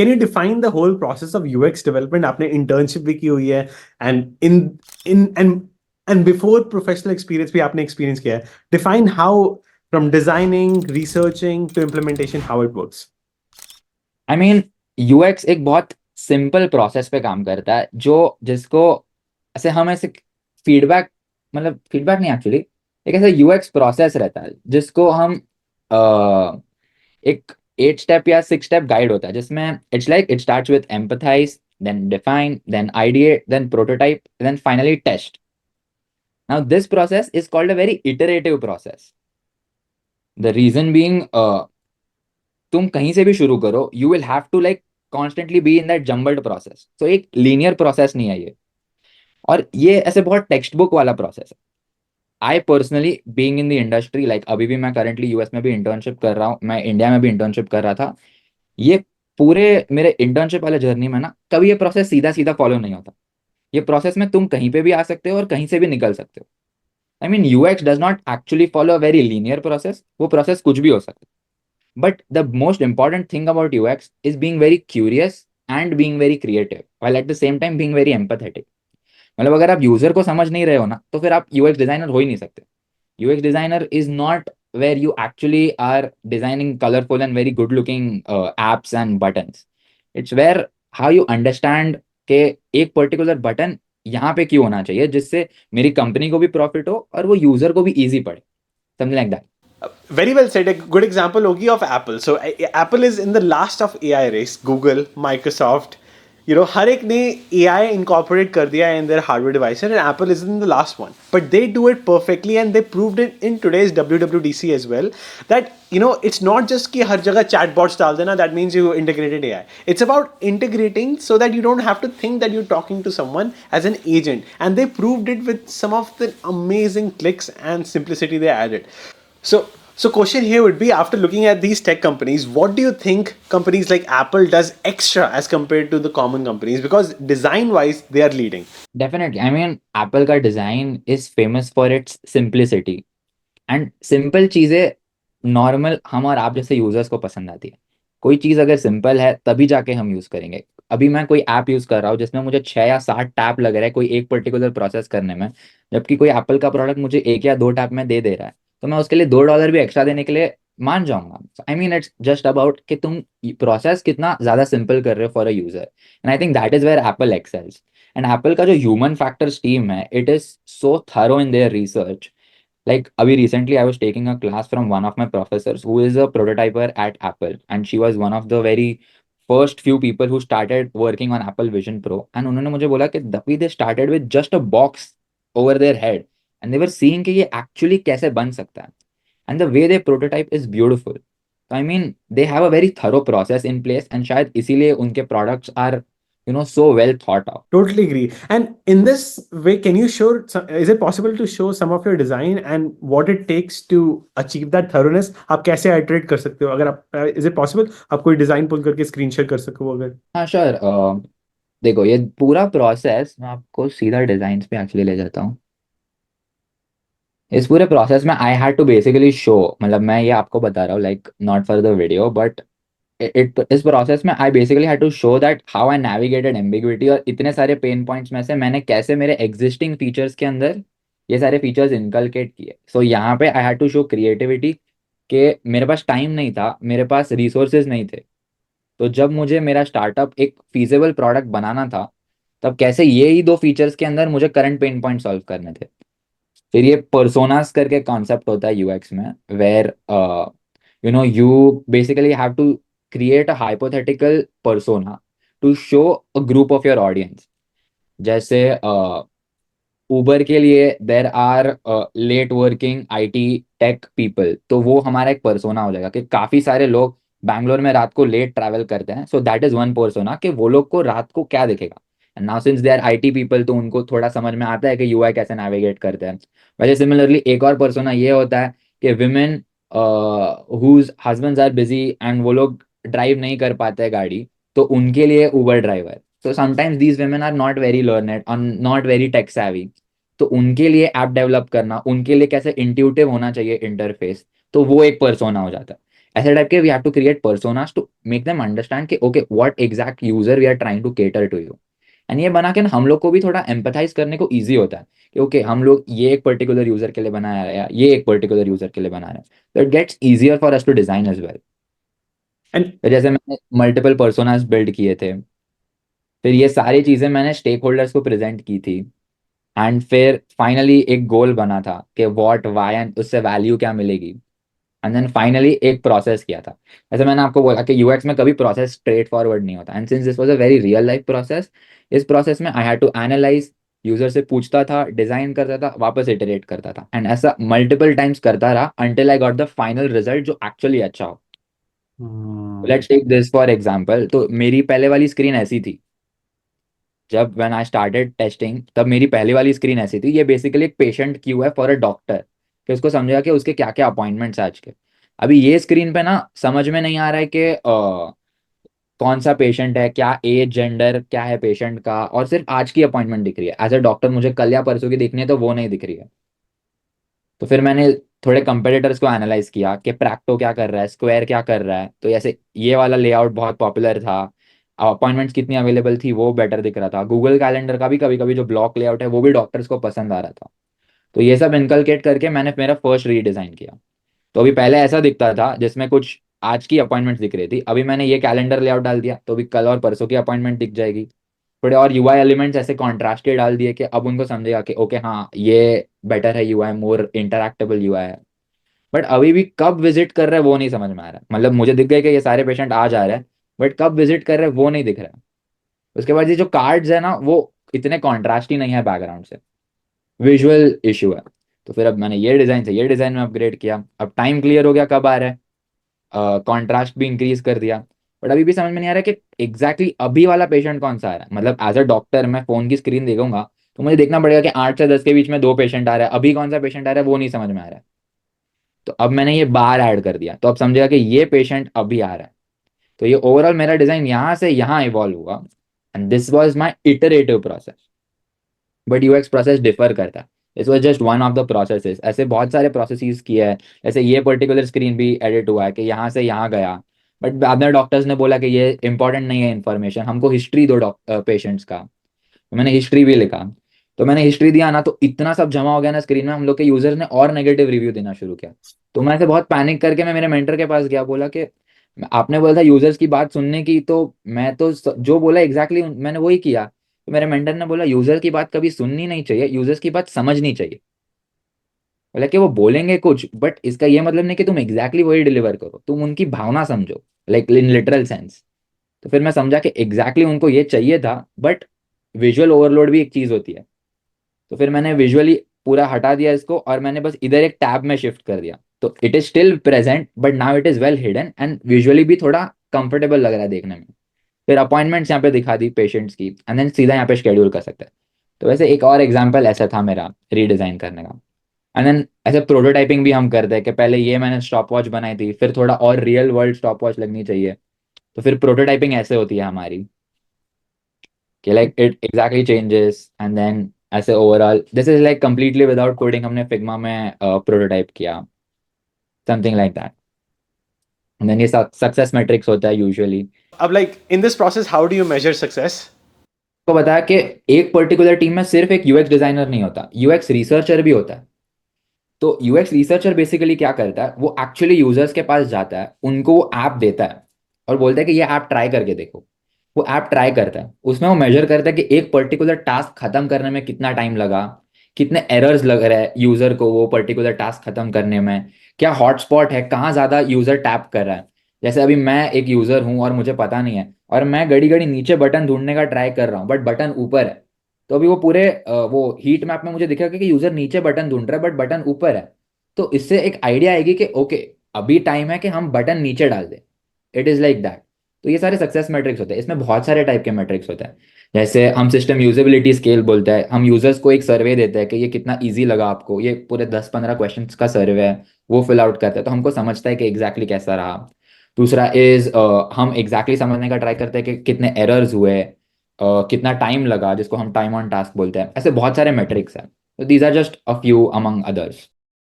Can you define the whole process of UX development? आपने internship भी की हुई है, and in and before professional experience भी आपने experience किया है. Define how from designing, researching to implementation, how it works. I mean UX एक बहुत सिंपल प्रोसेस पे काम करता है, जो जिसको ऐसे फीडबैक, मतलब फीडबैक नहीं एक्चुअली, एक ऐसा यूएक्स प्रोसेस रहता है जिसको हम एक 8 स्टेप या 6 स्टेप गाइड होता है, जिसमें it starts with empathise, then define, then ideate, then prototype, then finally test. Now this process is called a very iterative process. The reason being, तुम कहीं से भी शुरू करो, you will have to like constantly be in that jumbled process. तो एक linear process नहीं है ये, और ये ऐसे बहुत टेक्स्ट बुक वाला प्रोसेस है. I personally being in the industry, like अभी भी मैं करंटली यूएस में भी इंटर्नशिप कर रहा हूँ, मैं इंडिया में भी इंटर्नशिप कर रहा था. ये पूरे मेरे इंटर्नशिप वाले जर्नी में ना कभी ये प्रोसेस सीधा सीधा फॉलो नहीं होता. ये प्रोसेस में तुम कहीं पे भी आ सकते हो और कहीं से भी निकल सकते हो. I mean UX does not actually follow a very linear process. वो प्रोसेस कुछ भी हो सकता है. But the most important thing about UX is being very curious and being very creative, while at the same time being very empathetic. मतलब अगर आप user को समझ नहीं रहे हो ना, तो फिर आप यूएक्स डिजाइनर हो ही नहीं सकते. UX designer is not where you actually are designing colorful and very good looking apps and buttons. It's where how you understand कि एक पर्टिकुलर बटन यहाँ पे क्यों होना चाहिए, जिससे मेरी कंपनी को भी प्रॉफिट हो और वो यूजर को भी इजी पड़े, something like that. Very well said. A good example hogi of Apple. So Apple is in the last of AI race. Google, Microsoft, हर एक ने AI incorporate कर दिया in their hardware device, and Apple is in the last one. But they do it perfectly, and they proved it in today's WWDC as well. That it's not just कि हर जगह chatbots डाल देना. That means you integrated AI. It's about integrating so that you don't have to think that you're talking to someone as an agent. And they proved it with some of the amazing clicks and simplicity they added. So question here would be, after looking at these tech companies, what do you think companies like Apple does extra as compared to the common companies? Because design-wise, they are leading. Definitely. I mean Apple का design is famous for its simplicity. And simple चीजें normal हम और आप जैसे users को पसंद आती है. कोई चीज अगर सिंपल है तभी जाके हम यूज करेंगे. अभी मैं कोई ऐप यूज कर रहा हूँ जिसमें मुझे 6 या 7 टैप लग रहा है कोई एक पर्टिकुलर प्रोसेस करने में, जबकि कोई एप्पल का प्रोडक्ट मुझे 1 या 2 टैप में दे दे रहा है, तो मैं उसके लिए $2 भी एक्स्ट्रा देने के लिए मान जाऊंगा. I mean it's just about कि तुम प्रोसेस कितना ज्यादा सिंपल कर रहे हो for a user. And I think that is where Apple excels. And Apple का जो ह्यूमन फैक्टर्स टीम है, it is so thorough in their research. Like abhi recently I was taking a class from one of my professors who is a prototyper at Apple, and she was one of the very first few people who started working on Apple Vision Pro. And उन्होंने मुझे बोला कि तभी they started with just a box over their head, and they were seeing कि ये actually कैसे बन सकता है. And the way they prototype is beautiful. So I mean they have a very thorough process in place, and शायद इसीलिए उनके products are so well thought out. Totally agree. And in this way, can you show, is it possible to show some of your design and what it takes to achieve that thoroughness? आप कैसे iterate कर सकते हो? अगर आप, is it possible आप कोई design पुल करके स्क्रीन शेयर कर सको अगर? हाँ श्योर. देखो ये पूरा प्रोसेस मैं आपको सीधा डिजाइन पे एक्चुअली ले जाता हूँ. इस पूरे प्रोसेस में I had to basically show, मतलब मैं ये आपको बता रहा हूँ like not for the video, but इस प्रोसेस में I basically had to show that how I navigated ambiguity, और इतने सारे पेन पॉइंट्स में से मैंने कैसे मेरे एग्जिस्टिंग फीचर्स के अंदर ये सारे फीचर्स इनकलकेट किए. सो यहाँ पे I had to show creativity कि मेरे पास टाइम नहीं था, मेरे पास रिसोर्सेज नहीं थे. तो जब मुझे मेरा स्टार्टअप एक फीजेबल प्रोडक्ट बनाना था, तब कैसे ये ही 2 फीचर्स के अंदर मुझे करंट पेन पॉइंट सॉल्व करने थे. फिर ये पर्सोनास करके कॉन्सेप्ट होता है यूएक्स में, where you basically have to create a hypothetical persona to show a group of your audience. जैसे उबर के लिए there are late working IT tech people, तो वो हमारा एक पर्सोना हो जाएगा कि काफी सारे लोग बैंगलोर में रात को लेट ट्रैवल करते हैं. So that is one persona कि वो लोग को रात को क्या दिखेगा. And now since they are IT people, तो उनको थोड़ा समझ में आता है कि यूआई कैसे नेविगेट करते हैं. वैसे सिमिलरली एक और पर्सोना ये होता है कि women whose husbands are busy and वो लोग ड्राइव नहीं कर पाते हैं गाड़ी, तो उनके लिए Uber driver. So sometimes these women are not very learned और नॉट वेरी टेक savvy. तो उनके लिए ऐप डेवलप करना, उनके लिए कैसे इंट्यूटिव होना चाहिए इंटरफेस, तो वो एक पर्सोना हो जाता है. ऐसे टाइप के we have to create personas to make them understand कि okay what exact user we are trying to cater to you. And ये बना के ना हम लोग को भी थोड़ा एम्पथाइज करने को ईजी होता है कि ओके हम लोग ये एक पर्टिकुलर यूजर के लिए बनाया है या ये एक पर्टिकुलर यूजर के लिए बना रहे हैं, तो it gets easier for us to design as well. And तो जैसे मैंने मल्टीपल पर्सोनास बिल्ड किए थे, फिर ये सारी चीजें मैंने स्टेक होल्डर्स को प्रेजेंट की थी, एंड फिर फाइनली एक गोल बना था कि व्हाट वाई एंड उससे वैल्यू क्या मिलेगी। एंड देन फाइनली एक प्रोसेस किया था। जैसे मैंने आपको बोला कि यूएक्स में कभी प्रोसेस स्ट्रेट फॉरवर्ड नहीं होता, and since this was a very real life process, इस प्रोसेस में I had to analyse, user से पूछता था, डिजाइन करता था, वापस इटरेट करता था, एंड ऐसा मल्टीपल टाइम्स करता रहा until I got the final result जो एक्चुअली अच्छा हो। Hmm. Let's take this for example. तो मेरी पहले वाली स्क्रीन ऐसी थी जब व्हेन आई स्टार्टेड टेस्टिंग, तब मेरी पहली वाली स्क्रीन ऐसी थी। ये बेसिकली एक पेशेंट क्यू है फॉर अ डॉक्टर, कि उसको समझेगा कि उसके क्या क्या अपॉइंटमेंट्स है आज के। अभी ये स्क्रीन पे ना समझ में नहीं आ रहा है कि कौन सा पेशेंट है, क्या एज जेंडर क्या है पेशेंट का, और सिर्फ आज की अपॉइंटमेंट दिख रही है। एज अ डॉक्टर मुझे कल या परसों की देखनी है तो वो नहीं दिख रही है। तो फिर मैंने थोड़े कंपेटिटर्स को एनालाइज किया कि प्रैक्टो क्या कर रहा है, स्क्वायर क्या कर रहा है। तो ऐसे ये वाला लेआउट बहुत पॉपुलर था, अपॉइंटमेंट्स कितनी अवेलेबल थी वो बेटर दिख रहा था। गूगल कैलेंडर का भी कभी कभी जो ब्लॉक लेआउट है वो भी डॉक्टर्स को पसंद आ रहा था। तो ये सब इनकलकेट करके मैंने मेरा फर्स्ट रीडिजाइन किया। तो अभी पहले ऐसा दिखता था जिसमें कुछ आज की अपॉइंटमेंट्स दिख रही थी, अभी मैंने ये कैलेंडर लेआउट डाल दिया तो अभी कल और परसों की अपॉइंटमेंट दिख जाएगी। थोड़े और यूआई एलिमेंट्स ऐसे कॉन्ट्रास्टेड डाल दिए कि अब उनको समझेगा कि ओके हाँ ये बेटर है, यूआई मोर इंटरैक्टेबल यूआई है। बट अभी भी कब विजिट कर रहे हैं वो नहीं समझ में आ रहा है। मतलब मुझे दिख गए कि ये सारे पेशेंट आ जा रहे हैं, बट कब विजिट कर रहे हैं वो नहीं दिख रहा है। उसके बाद ये जो कार्ड्स है ना वो इतने कॉन्ट्रास्ट ही नहीं है बैकग्राउंड से, विजुअल इशू है। तो फिर अब मैंने ये डिजाइन से ये डिजाइन में अपग्रेड किया, अब टाइम क्लियर हो गया कब आ रहा है, कॉन्ट्रास्ट भी इंक्रीज कर दिया। बट अभी भी समझ में नहीं आ रहा कि एग्जैक्टली अभी वाला पेशेंट कौन सा आ रहा है। मतलब एज अ डॉक्टर मैं फोन की स्क्रीन देखूंगा तो मुझे देखना पड़ेगा कि 8 से 10 के बीच में दो पेशेंट आ रहा है, अभी कौन सा पेशेंट आ रहा है वो नहीं समझ में आ रहा है। तो अब मैंने ये बार ऐड कर दिया तो अब समझेगा कि ये पेशेंट अभी आ रहा है। तो ये ओवरऑल मेरा डिजाइन यहाँ से यहाँ इवॉल्व हुआ, and this was my iterative process. But UX process differ करता है, this was just one of the processes. ऐसे बहुत सारे प्रोसेसेस किए हैं। जैसे ये पर्टिकुलर स्क्रीन भी एडिट हुआ है कि यहाँ से यहाँ गया, बट बाद में डॉक्टर्स ने बोला कि ये इंपॉर्टेंट नहीं है इन्फॉर्मेशन, हमको हिस्ट्री दो पेशेंट्स का। तो मैंने हिस्ट्री भी लिखा। तो मैंने हिस्ट्री दिया ना तो इतना सब जमा हो गया ना स्क्रीन में, हम लोग के यूजर्स ने और नेगेटिव रिव्यू देना शुरू किया। तो मैं ऐसे बहुत पैनिक करके मैं मेरे मेंटर के पास गया, बोला कि आपने बोला था यूजर्स की बात सुनने की, तो मैं तो जो बोला एग्जैक्टली मैंने वही किया। तो मेरे मेंटर ने बोला यूजर की बात कभी सुननी नहीं चाहिए, यूजर्स की बात समझनी चाहिए। बोला कि वो बोलेंगे कुछ बट इसका ये मतलब नहीं कि तुम एग्जैक्टली वही डिलीवर करो, तुम उनकी भावना समझो, लाइक इन लिटरल सेंस। तो फिर मैं समझा कि एग्जैक्टली उनको ये चाहिए था, बट विजुअल ओवरलोड भी एक चीज होती है। तो फिर मैंने विजुअली पूरा हटा दिया इसको और मैंने बस इधर एक टैब में शिफ्ट कर दिया। तो it is still present but now it is well hidden and visually भी थोड़ा कंफर्टेबल लग रहा है देखने में। फिर अपॉइंटमेंट्स यहाँ पे दिखा दी पेशेंट्स की, एंड देन सीधा यहाँ पे शेड्यूल कर सकते हैं। तो वैसे एक और एग्जांपल ऐसा था मेरा रीडिजाइन करने का। एंड देन ऐसे प्रोटोटाइपिंग भी हम करते हैं कि पहले ये मैंने स्टॉप वॉच बनाई थी, फिर थोड़ा और रियल वर्ल्ड स्टॉप वॉच लगनी चाहिए। तो फिर प्रोटोटाइपिंग ऐसे होती है हमारी कि like it exactly changes, and then ऐसे overall this is like completely without coding हमने फिग्मा में प्रोटोटाइप किया, something like that. And then ये सक्सेस मैट्रिक्स होता है यूजुअली। अब like in this process, how do you measure success? को बताया कि एक पर्टिकुलर टीम में सिर्फ एक यूएक्स डिजाइनर नहीं होता, यूएक्स रिसर्चर भी होता है। तो यूएक्स रिसर्चर बेसिकली क्या करता है, वो एक्चुअली यूजर्स के पास जाता है, उनको वो ऐप देता है और बोलता है कि ये ऐप ट्राई करके देखो। वो ऐप ट्राई करता है, उसमें वो मेजर करता है कि एक पर्टिकुलर टास्क खत्म करने में कितना टाइम लगा, कितने एरर्स लग रहे हैं यूजर को वो पर्टिकुलर टास्क खत्म करने में, क्या हॉटस्पॉट है, कहाँ ज्यादा यूजर टैप कर रहा है। जैसे अभी मैं एक यूजर हूँ और मुझे पता नहीं है और मैं घड़ी घड़ी नीचे बटन ढूंढने का ट्राई कर रहा हूँ बट बटन ऊपर है। तो अभी वो पूरे वो हीट मैप में मुझे दिखेगा कि यूजर नीचे बटन ढूंढ रहा है बट बटन ऊपर है। तो इससे एक आइडिया आएगी कि ओके अभी टाइम है कि हम बटन नीचे डाल दें। It is like that. तो ये सारे सक्सेस मैट्रिक्स होते हैं, इसमें बहुत सारे टाइप के मैट्रिक्स होते हैं। जैसे हम सिस्टम यूजेबिलिटी स्केल बोलते हैं, हम यूजर्स को एक सर्वे देते हैं कि ये कितना इजी लगा आपको, ये पूरे 10-15 क्वेश्चंस का सर्वे है, वो फिल आउट करते हैं तो हमको समझता है कि एग्जैक्टली कैसा रहा। दूसरा इज हम एग्जैक्टली समझने का ट्राई करते हैं कि कितने एरर्स हुए, कितना टाइम लगा जिसको हम टाइम ऑन टास्क बोलते हैं। ऐसे बहुत सारे मैट्रिक्स हैं, तो these are just a few among others.